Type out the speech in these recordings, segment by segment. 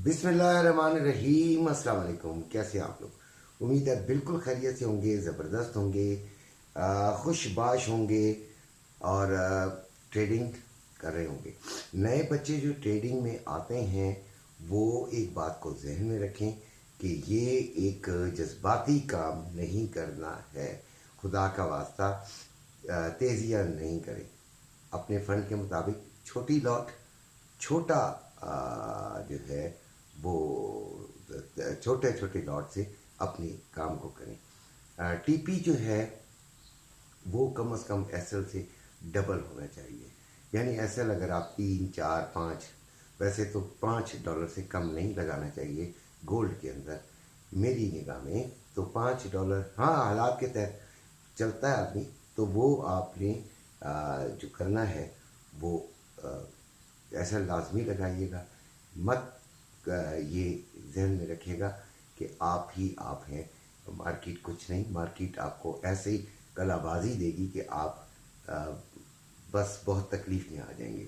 बिस्मिल्लाहिर्रहमानिर्रहीम। अस्सलाम वालेकुम। कैसे हैं आप लोग? उम्मीद है बिल्कुल खैरियत से होंगे, ज़बरदस्त होंगे, खुशबाश होंगे और ट्रेडिंग कर रहे होंगे। नए बच्चे जो ट्रेडिंग में आते हैं वो एक बात को जहन में रखें कि ये एक जज्बाती काम नहीं करना है। खुदा का वास्ता तेज़ियाँ नहीं करें। अपने फंड के मुताबिक छोटी लॉट, छोटा जो है वो छोटे छोटे लॉट से अपनी काम को करें। टीपी जो है वो कम से कम एसएल से डबल होना चाहिए। यानी एसएल अगर आप 3, 4, 5, वैसे तो $5 से कम नहीं लगाना चाहिए गोल्ड के अंदर मेरी निगाह में। तो $5, हाँ, हालात के तहत चलता है आदमी, तो वो आपने जो करना है वो ऐसा लाजमी लगाइएगा। मत ये जहन में रखिएगा कि आप ही आप हैं, मार्केट कुछ नहीं। मार्केट आपको ऐसे ही कलाबाजी देगी कि आप बस बहुत तकलीफ में आ जाएंगे।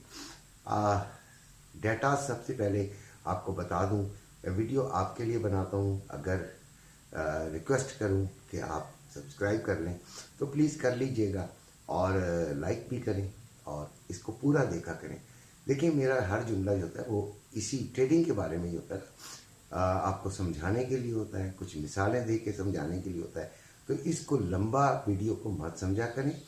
डेटा सबसे पहले आपको बता दूं, वीडियो आपके लिए बनाता हूं। अगर रिक्वेस्ट करूं कि आप सब्सक्राइब कर लें तो प्लीज़ कर लीजिएगा और लाइक भी करें और इसको पूरा देखा करें। देखिए, मेरा हर जुमला जो होता है वो इसी ट्रेडिंग के बारे में ही होता है। आपको समझाने के लिए होता है, कुछ मिसालें दे के समझाने के लिए होता है। तो इसको लंबा वीडियो को मत समझा करें,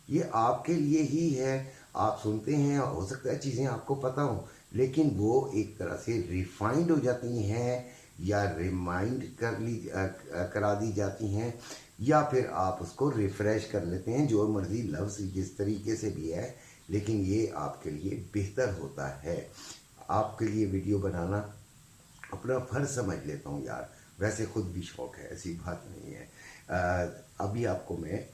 ये आपके लिए ही है। आप सुनते हैं, हो सकता है चीज़ें आपको पता हो, लेकिन वो एक तरह से रिफाइंड हो जाती हैं या रिमाइंड करा दी जाती हैं, या फिर आप उसको रिफ़्रेश कर लेते हैं, जो मर्ज़ी लफ्ज़ जिस तरीके से भी है, लेकिन ये आपके लिए बेहतर होता है। आपके लिए वीडियो बनाना अपना फ़र्ज समझ लेता हूँ यार, वैसे ख़ुद भी शौक़ है, ऐसी बात नहीं है। अभी आपको मैं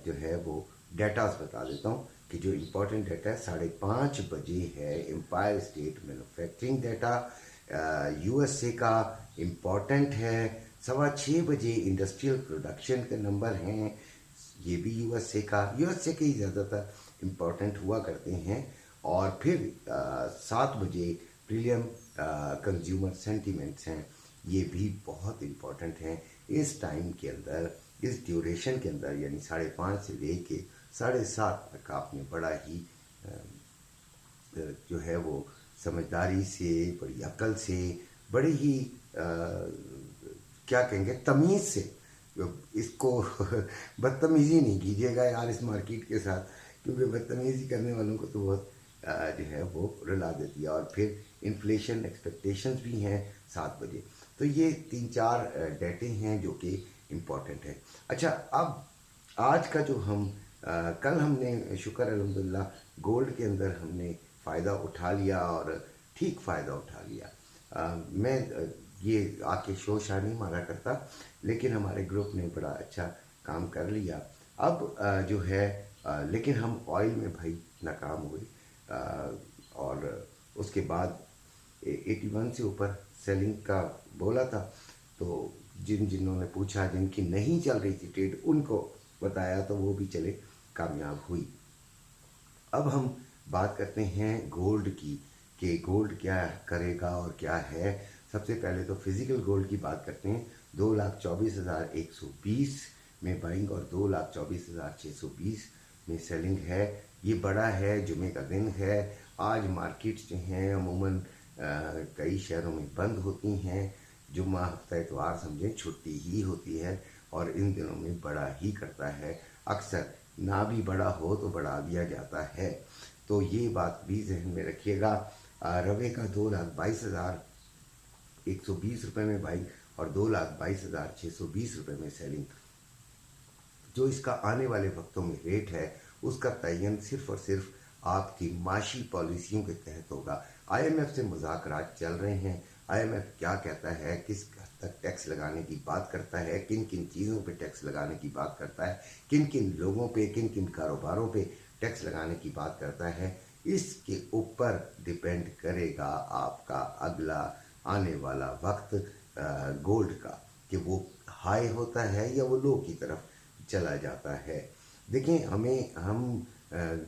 जो है वो डेटास बता देता हूँ कि जो इम्पोर्टेंट डेटा है 5:30 बजे है Empire State manufacturing data USA का इम्पोर्टेंट है। 6:15 बजे इंडस्ट्रियल प्रोडक्शन के नंबर हैं, ये भी यूएसए के ही ज़्यादातर इम्पोर्टेंट हुआ करते हैं। और फिर 7 बजे प्रीलियम कंज्यूमर सेंटिमेंट्स हैं, ये भी बहुत इम्पोर्टेंट हैं। इस टाइम के अंदर, इस ड्यूरेशन के अंदर, यानी 5:30 से लेके 7:30 तक आपने बड़ा ही जो है वो समझदारी से, बड़ी अकल से, बड़ी ही क्या कहेंगे, तमीज़ से इसको बदतमीज़ी नहीं कीजिएगा यार इस मार्केट के साथ, क्योंकि बदतमीज़ी करने वालों को तो बहुत जो है वो रुला देती है। और फिर इन्फ्लेशन एक्सपेक्टेशंस भी हैं 7 बजे। तो ये 3-4 डेटे हैं जो कि इम्पॉर्टेंट है। अच्छा, अब आज का जो हम कल हमने शुक्र अल्हम्दुलिल्लाह गोल्ड के अंदर हमने फ़ायदा उठा लिया और ठीक फ़ायदा उठा लिया। मैं ये आके शोर नहीं मारा करता, लेकिन हमारे ग्रुप ने बड़ा अच्छा काम कर लिया। अब जो है लेकिन हम ऑयल में भाई नाकाम हुए और उसके बाद 81 से ऊपर सेलिंग का बोला था। तो जिन्होंने पूछा, जिनकी नहीं चल रही थी ट्रेड, उनको बताया तो वो भी चले कामयाब हुई। अब हम बात करते हैं गोल्ड की कि गोल्ड क्या करेगा और क्या है। सबसे पहले तो फिज़िकल गोल्ड की बात करते हैं। 2,24,120 में बाइंग और 2,24,620 में सेलिंग है। ये बड़ा है, जुमे का दिन है। आज मार्केट्स जो हैं अमूमन कई शहरों में बंद होती हैं। जुम्मा, हफ्ता, इतवार समझें छुट्टी ही होती है और इन दिनों में बड़ा ही करता है। अक्सर ना भी बड़ा हो तो बढ़ा दिया जाता है, तो ये बात भी जहन में रखिएगा। रवे का 2,22,120 रुपये में बाइंग और 2,22,620 रुपये में सेलिंग। जो इसका आने वाले वक्तों में रेट है उसका तयन सिर्फ और सिर्फ आपकी माशी पॉलिसियों के तहत होगा। आईएमएफ से मुज़ाकरात चल रहे हैं। आईएमएफ क्या कहता है, किस हद तक टैक्स लगाने की बात करता है, किन किन चीज़ों पे टैक्स लगाने की बात करता है, किन किन लोगों पे, किन किन कारोबारों पे टैक्स लगाने की बात करता है, इसके ऊपर डिपेंड करेगा आपका अगला आने वाला वक्त गोल्ड का, कि वो हाई होता है या वो लो की तरफ चला जाता है। देखें, हम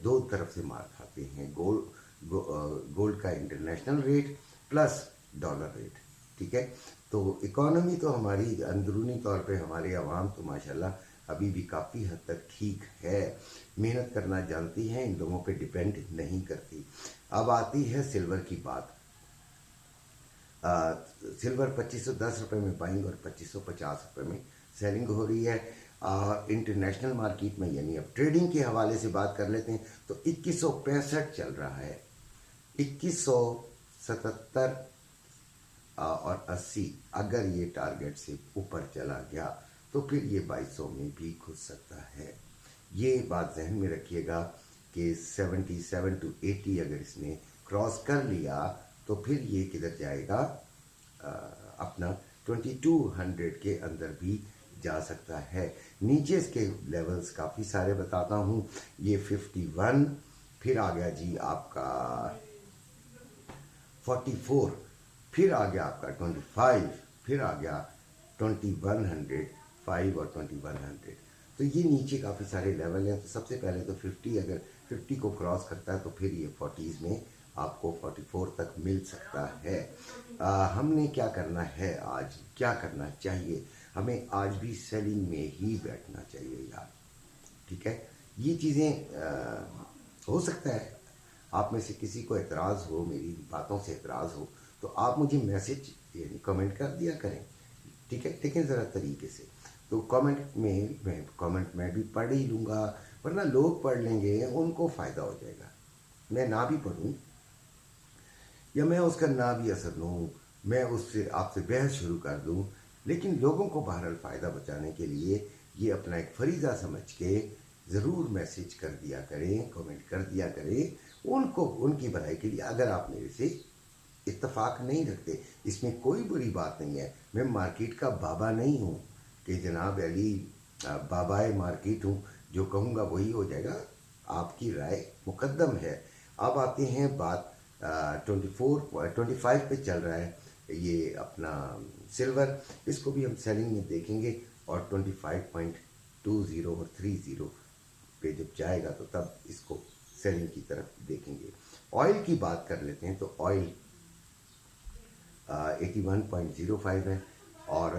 दो तरफ से मार खाते हैं। गोल्ड का international rate plus dollar rate, ठीक है। तो इकॉनमी तो हमारी अंदरूनी तौर पे हमारे अवाम तो माशाल्लाह अभी भी काफ़ी हद तक ठीक है, मेहनत करना जानती है, इन लोगों पे डिपेंड नहीं करती। अब आती है सिल्वर की बात। सिल्वर 2510 रुपये में बाइंग और 2550 रुपये में सेलिंग हो रही है। इंटरनेशनल मार्केट में यानी अब ट्रेडिंग के हवाले से बात कर लेते हैं तो 2165 चल रहा है। 2177 और 80 अगर ये टारगेट से ऊपर चला गया तो फिर ये 2200 में भी घुस सकता है। ये बात जहन में रखिएगा कि 77 to 80 अगर इसने क्रॉस कर लिया तो फिर ये किधर जाएगा, अपना 2200 के अंदर भी जा सकता है। नीचे इसके लेवल्स काफ़ी सारे बताता हूँ। ये 51, फिर आ गया जी आपका 44, फिर आ गया आपका 25, फिर आ गया 2105 और 2100। तो ये नीचे काफ़ी सारे लेवल हैं। तो सबसे पहले तो 50 अगर 50 को क्रॉस करता है तो फिर ये 40s में आपको 44 तक मिल सकता है। हमने क्या करना है, आज क्या करना चाहिए, हमें आज भी सेलिंग में ही बैठना चाहिए यार, ठीक है। ये चीज़ें हो सकता है आप में से किसी को एतराज़ हो, मेरी बातों से एतराज़ हो तो आप मुझे मैसेज यानी कमेंट कर दिया करें, ठीक है। लेकिन ज़रा तरीके से तो कमेंट मैं भी पढ़ ही लूँगा, वरना लोग पढ़ लेंगे, उनको फ़ायदा हो जाएगा। मैं ना भी पढ़ूँ या मैं उसका ना भी असर लूँ, मैं उससे आपसे बहस शुरू कर दूँ, लेकिन लोगों को बहरहाल फ़ायदा बचाने के लिए ये अपना एक फरीज़ा समझ के ज़रूर मैसेज कर दिया करें, कमेंट कर दिया करें, उनको उनकी भलाई के लिए। अगर आप मेरे से इत्तेफाक नहीं रखते, इसमें कोई बुरी बात नहीं है। मैं मार्केट का बाबा नहीं हूँ कि जनाब अली बाबाए मार्केट हूँ, जो कहूँगा वही हो जाएगा। आपकी राय मुकद्दम है। अब आते हैं बात 25 पे चल रहा है ये अपना सिल्वर, इसको भी हम सेलिंग में देखेंगे और 25.20 और 30 पे जब जाएगा तो तब इसको सेलिंग की तरफ देखेंगे। ऑयल की बात कर लेते हैं तो ऑयल 81.05 है और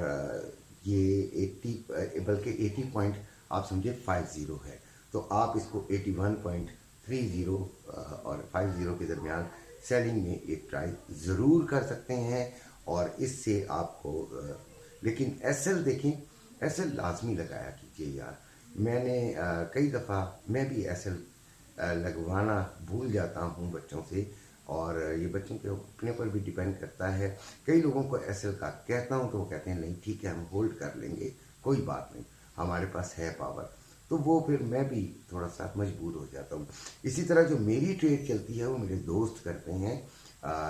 ये 80 बल्कि 80 पॉइंट आप समझे 50 है। तो आप इसको 81.30 और 50 के दरमियान सेलिंग में एक ट्राई ज़रूर कर सकते हैं। और इससे आपको लेकिन एसएल देखें, एसएल लाजमी लगाया कीजिए यार। मैंने कई दफ़ा मैं भी एसएल लगवाना भूल जाता हूँ बच्चों से, और ये बच्चों के अपने पर भी डिपेंड करता है। कई लोगों को एसएल का कहता हूँ तो वो कहते हैं नहीं ठीक है हम होल्ड कर लेंगे, कोई बात नहीं, हमारे पास है पावर। तो वो फिर मैं भी थोड़ा सा मजबूर हो जाता हूँ। इसी तरह जो मेरी ट्रेड चलती है वो मेरे दोस्त करते हैं,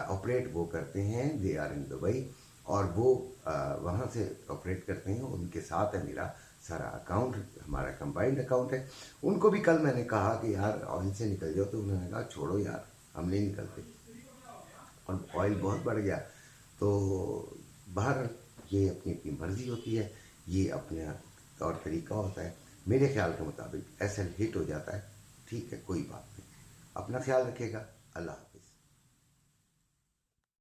ऑपरेट वो करते हैं, दे आर इन दुबई, और वो वहाँ से ऑपरेट करते हैं। उनके साथ है मेरा सारा अकाउंट, हमारा कंबाइंड अकाउंट है। उनको भी कल मैंने कहा कि यार ऑयल से निकल जाओ, तो उन्होंने कहा छोड़ो यार हम नहीं निकलते, और ऑयल बहुत बढ़ गया। तो बाहर ये अपनी अपनी मर्जी होती है, ये अपने तौर तरीका होता है। मेरे ख्याल के मुताबिक एसएल हिट हो जाता है, ठीक है कोई बात नहीं। अपना ख्याल रखिएगा। अल्लाह।